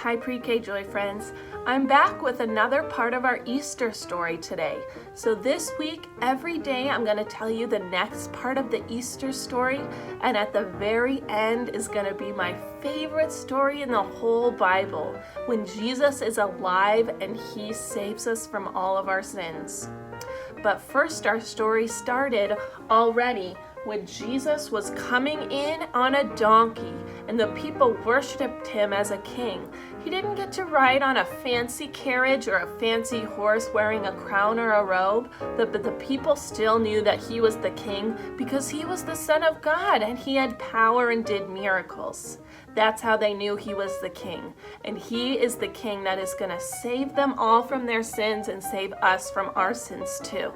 Hi Pre-K Joy friends. I'm back with another part of our Easter story today. So this week, every day I'm going to tell you the next part of the Easter story, and at the very end is going to be my favorite story in the whole Bible, when Jesus is alive and he saves us from all of our sins. But first, our story started already when Jesus was coming in on a donkey and the people worshiped him as a king. He didn't get to ride on a fancy carriage or a fancy horse wearing a crown or a robe, but the people still knew that he was the king because he was the Son of God and he had power and did miracles. That's how they knew he was the king. And he is the king that is going to save them all from their sins and save us from our sins too.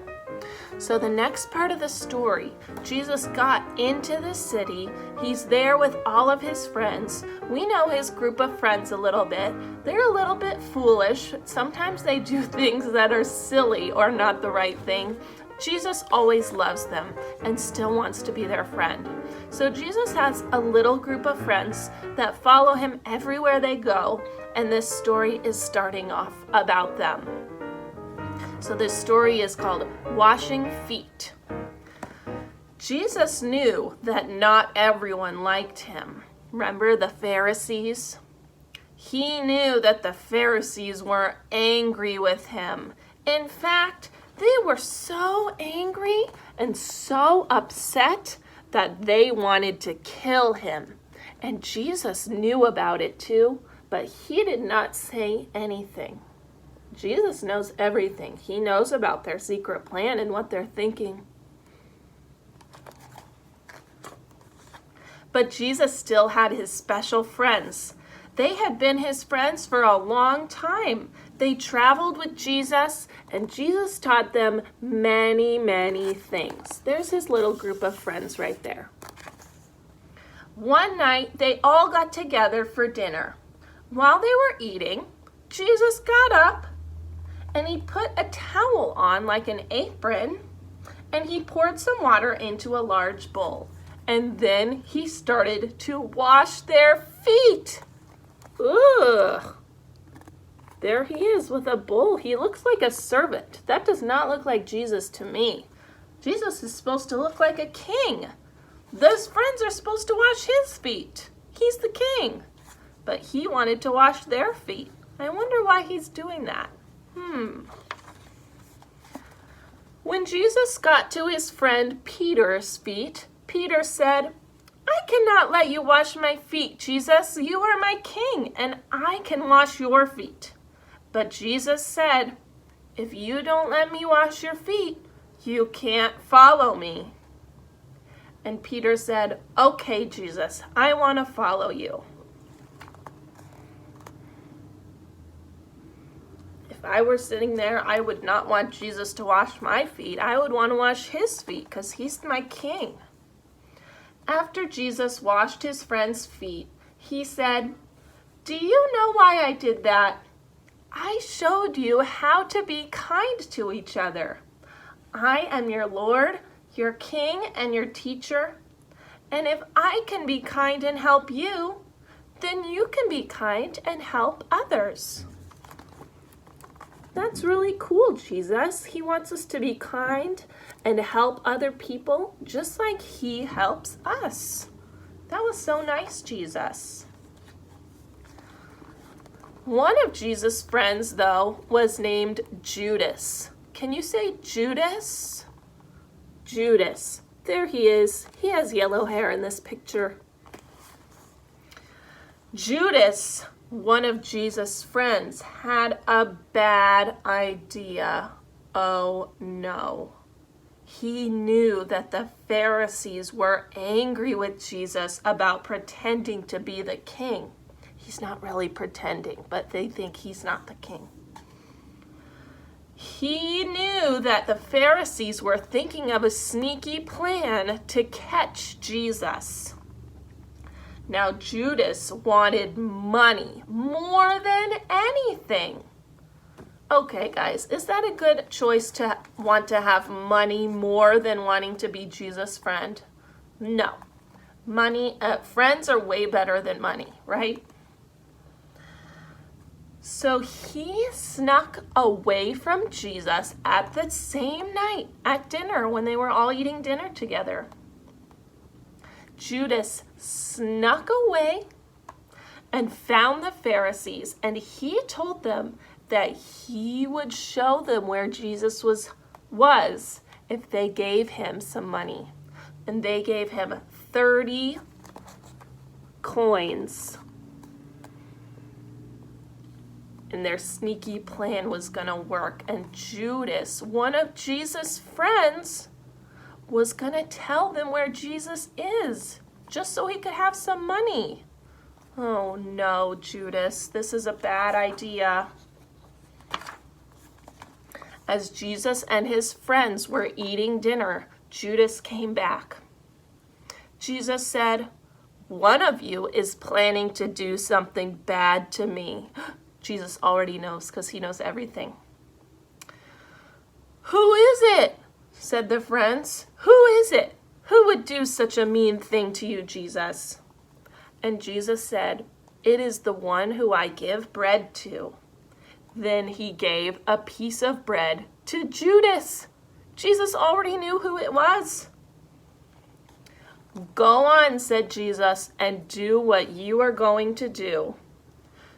So the next part of the story, Jesus got into the city. He's there with all of his friends. We know his group of friends a little bit. They're a little bit foolish. Sometimes they do things that are silly or not the right thing. Jesus always loves them and still wants to be their friend. So Jesus has a little group of friends that follow him everywhere they go, and this story is starting off about them. So this story is called Washing Feet. Jesus knew that not everyone liked him. Remember the Pharisees? He knew that the Pharisees were angry with him. In fact, they were so angry and so upset that they wanted to kill him. And Jesus knew about it too, but he did not say anything. Jesus knows everything. He knows about their secret plan and what they're thinking. But Jesus still had his special friends. They had been his friends for a long time. They traveled with Jesus, and Jesus taught them many, many things. There's his little group of friends right there. One night, they all got together for dinner. While they were eating, Jesus got up and he put a towel on like an apron, and he poured some water into a large bowl. And then he started to wash their feet. Ugh. There he is with a bowl. He looks like a servant. That does not look like Jesus to me. Jesus is supposed to look like a king. Those friends are supposed to wash his feet. He's the king. But he wanted to wash their feet. I wonder why he's doing that. When Jesus got to his friend Peter's feet, Peter said, "I cannot let you wash my feet, Jesus. You are my king, and I can wash your feet." But Jesus said, "If you don't let me wash your feet, you can't follow me." And Peter said, "Okay, Jesus, I want to follow you." If I were sitting there, I would not want Jesus to wash my feet. I would want to wash his feet because he's my king. After Jesus washed his friend's feet, he said, "Do you know why I did that? I showed you how to be kind to each other. I am your Lord, your King, and your teacher. And if I can be kind and help you, then you can be kind and help others." That's really cool, Jesus. He wants us to be kind and help other people just like he helps us. That was so nice, Jesus. One of Jesus' friends, though, was named Judas. Can you say Judas? Judas. There he is. He has yellow hair in this picture. Judas, one of Jesus' friends, had a bad idea. Oh no. He knew that the Pharisees were angry with Jesus about pretending to be the king. He's not really pretending, but they think he's not the king. He knew that the Pharisees were thinking of a sneaky plan to catch Jesus. Now, Judas wanted money more than anything. Okay, guys, is that a good choice to want to have money more than wanting to be Jesus' friend? No. Friends are way better than money, right? So he snuck away from Jesus at the same night at dinner when they were all eating dinner together. Judas snuck away and found the Pharisees, and he told them that he would show them where Jesus was if they gave him some money. And they gave him 30 coins. And their sneaky plan was going to work. And Judas, one of Jesus' friends, was going to tell them where Jesus is, just so he could have some money. Oh no, Judas, this is a bad idea. As Jesus and his friends were eating dinner, Judas came back. Jesus said, "One of you is planning to do something bad to me." Jesus already knows because he knows everything. "Who is it?" said the friends. "Who is it? Who would do such a mean thing to you, Jesus?" And Jesus said, "It is the one who I give bread to." Then he gave a piece of bread to Judas. Jesus already knew who it was. "Go on," said Jesus, "and do what you are going to do."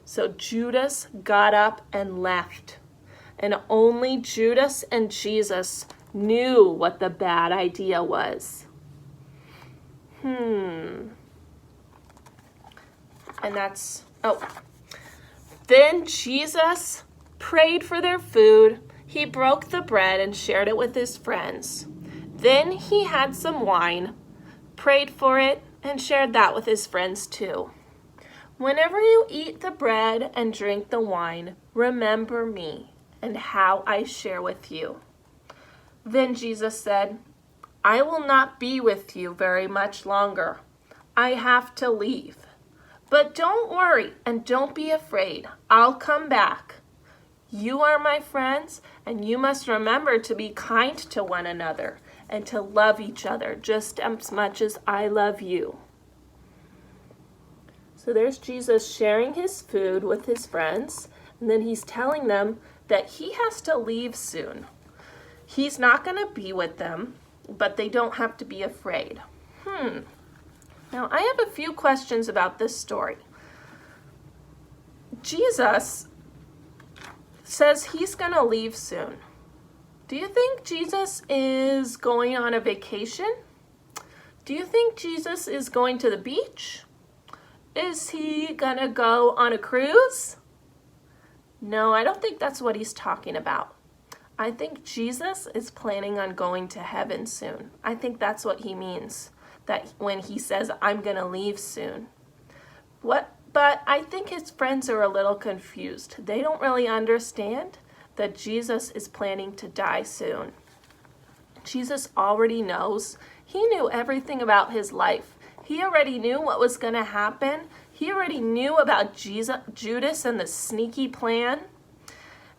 So Judas got up and left. And only Judas and Jesus knew what the bad idea was. And then Jesus prayed for their food. He broke the bread and shared it with his friends. Then he had some wine, prayed for it, and shared that with his friends too. "Whenever you eat the bread and drink the wine, remember me and how I share with you." Then Jesus said, "I will not be with you very much longer. I have to leave. But don't worry and don't be afraid. I'll come back. You are my friends, and you must remember to be kind to one another and to love each other just as much as I love you." So there's Jesus sharing his food with his friends, and then he's telling them that he has to leave soon. He's not going to be with them, but they don't have to be afraid. Now, I have a few questions about this story. Jesus says he's going to leave soon. Do you think Jesus is going on a vacation? Do you think Jesus is going to the beach? Is he going to go on a cruise? No, I don't think that's what he's talking about. I think Jesus is planning on going to heaven soon. I think that's what he means, that when he says, "I'm going to leave soon." But I think his friends are a little confused. They don't really understand that Jesus is planning to die soon. Jesus already knows. He knew everything about his life. He already knew what was going to happen. He already knew about Judas and the sneaky plan.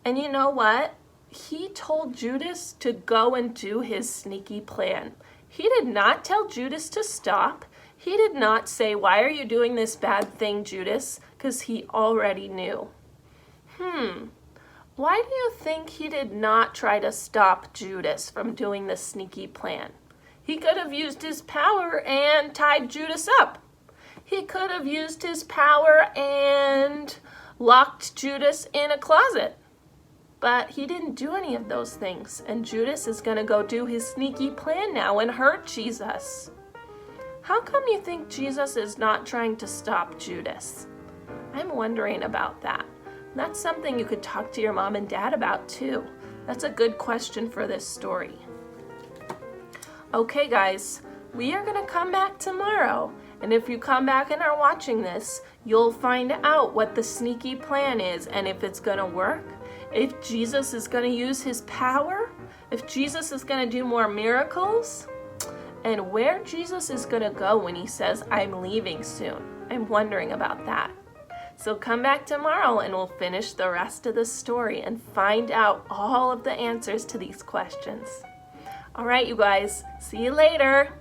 And you know what? He told Judas to go and do his sneaky plan. He did not tell Judas to stop. He did not say, "Why are you doing this bad thing, Judas?" Because he already knew. Why do you think he did not try to stop Judas from doing the sneaky plan? He could have used his power and tied Judas up. He could have used his power and locked Judas in a closet. But he didn't do any of those things. And Judas is going to go do his sneaky plan now and hurt Jesus. How come you think Jesus is not trying to stop Judas? I'm wondering about that. That's something you could talk to your mom and dad about too. That's a good question for this story. Okay, guys, we are going to come back tomorrow. And if you come back and are watching this, you'll find out what the sneaky plan is and if it's going to work. If Jesus is going to use his power, if Jesus is going to do more miracles, and where Jesus is going to go when he says, "I'm leaving soon." I'm wondering about that. So come back tomorrow and we'll finish the rest of the story and find out all of the answers to these questions. All right, you guys, see you later.